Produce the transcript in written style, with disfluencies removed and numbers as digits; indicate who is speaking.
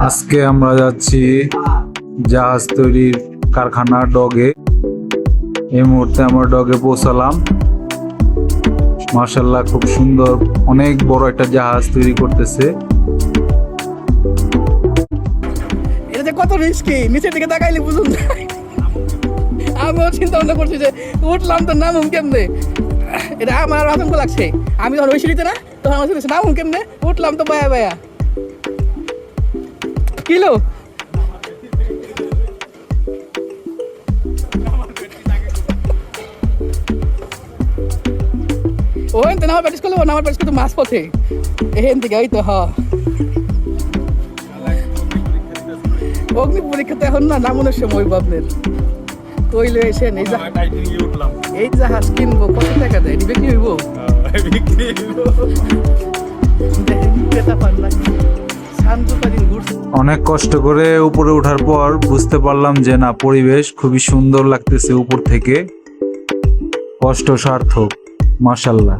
Speaker 1: আজকে আমরা যাচ্ছি জাহাজ তৈরির কারখানা ডগে। এই মুহূর্তে আমরা ডগে পৌঁছালাম। মাশাআল্লাহ, খুব সুন্দর, অনেক বড় একটা জাহাজ তৈরি করতেছে।
Speaker 2: এটা যে কত রিস্কি, নিচের দিকে তাকাইলে বুঝুন। আমিও চিন্তা ভাবনা করছি যে উঠলাম তো নামুম কেমনে। এটা আমার আতঙ্ক লাগছে। আমি যখন ওই সিঁড়িতে না, তখন আমার সিঁড়িতে নামুম কেমনে, উঠলাম তো বায়া বায়া কিলো। ওই তো আমার প্র্যাকটিস করলে আমার প্র্যাকটিস করতে মাছ পথে এখান থেকে ওই তো অগ্নি পরীক্ষা তো এখন না নামানোর সময় আপনার কইলে এসে এই জাহাজ কিনবো, কত টাকা দেয়, বিক্রি হইব?
Speaker 1: অনেক কষ্ট করে উপরে ওঠার পর বুঝতে পারলাম যে না, পরিবেশ খুবই সুন্দর লাগতেছে উপর থেকে। কষ্ট সার্থক, মাশাআল্লাহ।